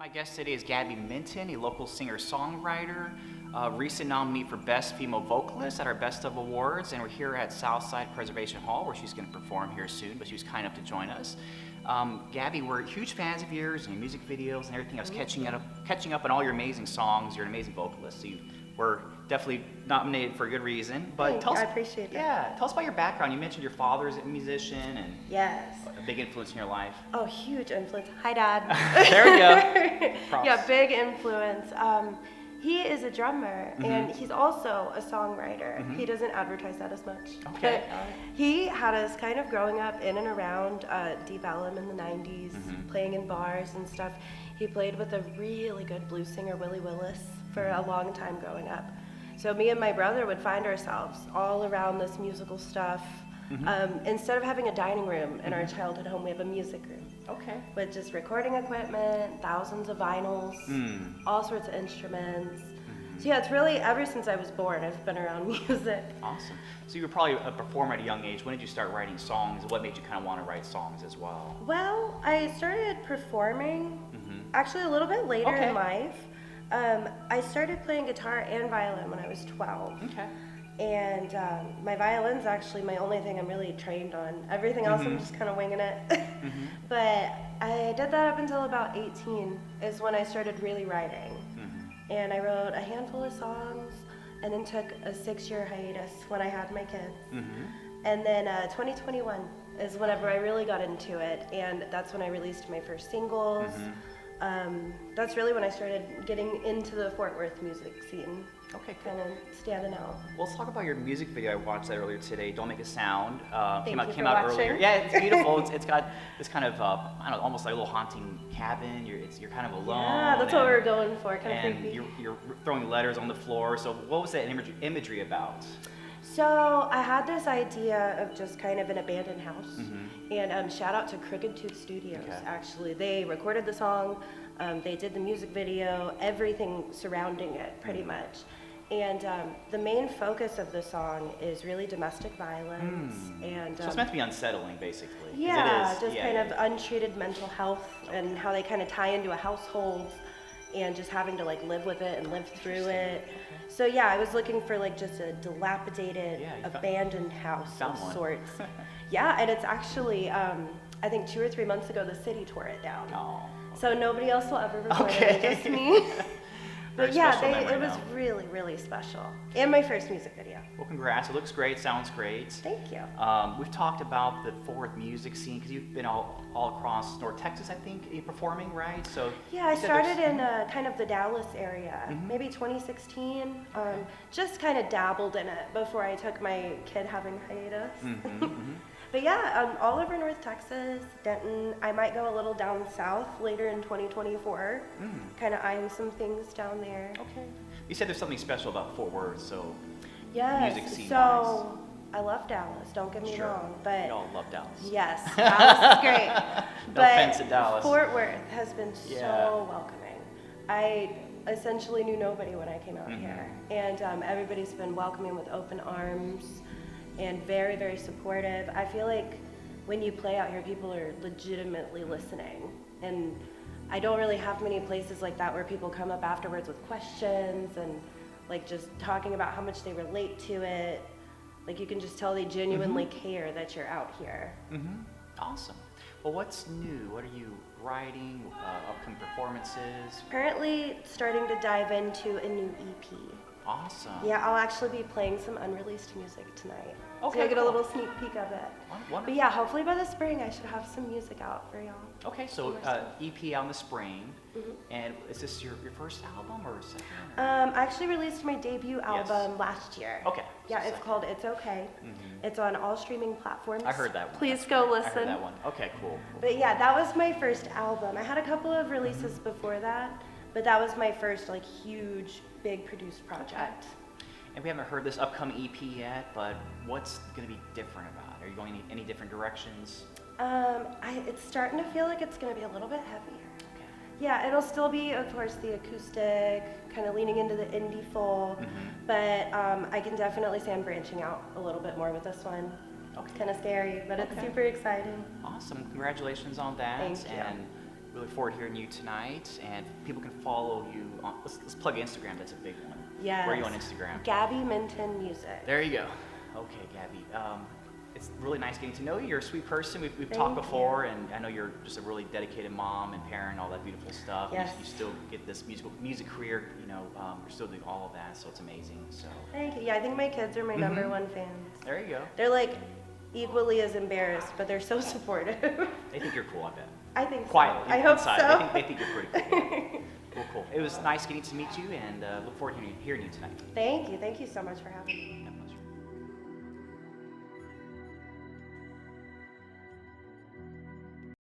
My guest today is Gabby Minton, a local singer-songwriter, recent nominee for Best Female Vocalist at our Best of Awards, and we're here at Southside Preservation Hall where she's going to perform here soon, but she was kind enough to join us. Gabby, we're huge fans of yours and your music videos and everything. I was catching up on all your amazing songs. You're an amazing vocalist, so you were definitely nominated for a good reason. But I appreciate that. Yeah, tell us about your background. You mentioned your father's a musician and yes, a big influence in your life. Oh, huge influence. Hi, Dad. There we go. Props. Yeah, big influence. He is a drummer, and he's also a songwriter. He doesn't advertise that as much. Okay. But he had us kind of growing up in and around Deep Ellum in the 90s, playing in bars and stuff. He played with a really good blues singer, Willie Willis, for a long time growing up. So me and my brother would find ourselves all around this musical stuff. Instead of having a dining room in our childhood home, we have a music room. Okay. With just recording equipment, thousands of vinyls, all sorts of instruments. So yeah, it's really, ever since I was born, I've been around music. Awesome. So you were probably a performer at a young age. When did you start writing songs? What made you kind of want to write songs as well? Well, I started performing actually a little bit later in life. I started playing guitar and violin when I was 12. Okay. And my violin's actually my only thing I'm really trained on. Everything else I'm just kind of winging it. But I did that up until about 18 is when I started really writing. And I wrote a handful of songs and then took a 6-year hiatus when I had my kids. And then 2021 is whenever I really got into it, and that's when I released my first singles. That's really when I started getting into the Fort Worth music scene. Okay, cool. Kind of standing out. Well, let's talk about your music video. I watched that earlier today. Don't Make a Sound. Came out earlier. watching. Yeah, it's beautiful. it's got this kind of I don't know, almost like a little haunting cabin. You're kind of alone. Yeah, that's what we're going for. Kind of creepy. You're throwing letters on the floor. So what was that imagery about? So I had this idea of just kind of an abandoned house, and shout out to Crooked Tooth Studios. Actually, they recorded the song, they did the music video, everything surrounding it, pretty much. And the main focus of the song is really domestic violence, and so it's meant to be unsettling, basically. Yeah, it is. just kind of untreated mental health and how they kind of tie into a household, and just having to like live with it and live through it. So yeah, I was looking for like just a dilapidated, abandoned house of sorts. Yeah, and it's actually, I think 2 or 3 months ago, the city tore it down. Oh, okay. So nobody else will ever record it, just me. But yeah, it was really, really special. And my first music video. Well, congrats. It looks great. Sounds great. Thank you. We've talked about the Fort Worth music scene because you've been all across North Texas, I think, performing, right? So yeah, I started in kind of the Dallas area, maybe 2016. Just kind of dabbled in it before I took my kid having hiatus. But yeah, all over North Texas, Denton. I might go a little down south later in 2024, kind of eyeing some things down there. Okay. You said there's something special about Fort Worth, so music scene. So I love Dallas, don't get me wrong, but we all love Dallas. Yes, Dallas is great. No offense to Dallas. Fort Worth has been so welcoming. I essentially knew nobody when I came out here, and everybody's been welcoming with open arms. And very, very supportive. I feel like when you play out here, people are legitimately listening. And I don't really have many places like that where people come up afterwards with questions and like just talking about how much they relate to it. Like you can just tell they genuinely care that you're out here. Awesome. Well, what's new? What are you writing? Upcoming performances? Currently starting to dive into a new EP. Awesome. Yeah, I'll actually be playing some unreleased music tonight. Okay, so you'll get a little sneak peek of it. Wonderful. But yeah, hopefully by the spring I should have some music out for y'all. Okay, so EP out in the spring. And is this your first album or second? I actually released my debut album last year. Okay. Yeah, it's called It's Okay. It's on all streaming platforms. I heard that one. Please go listen. I heard that one. Okay, cool. But yeah, that was my first album. I had a couple of releases before that, but that was my first like huge, big produced project. And we haven't heard this upcoming EP yet, but what's going to be different about it? Are you going any different directions? It's starting to feel like it's going to be a little bit heavier. Okay. Yeah, it'll still be, of course, the acoustic, kind of leaning into the indie folk, but I can definitely see I'm branching out a little bit more with this one. Okay. It's kind of scary, but it's super exciting. Awesome. Congratulations on that. Thank you. And We look forward to hearing you tonight, and people can follow you on. Let's plug Instagram. That's a big one. Yes. Where are you on Instagram? Gabby Minton Music. There you go. Okay, Gabby. It's really nice getting to know you. You're a sweet person. We've talked before, and I know you're just a really dedicated mom and parent, all that beautiful stuff. Yes. You still get this music career. You know, you're still doing all of that, so it's amazing. So. Thank you. Yeah, I think my kids are my number one fans. There you go. They're like equally as embarrassed, but they're so supportive. They think you're cool, I bet. I think so. Quietly, I hope inside. so. They think you're pretty cool. Cool. It was nice getting to meet you, and look forward to hearing you tonight. Thank you. Thank you so much for having me.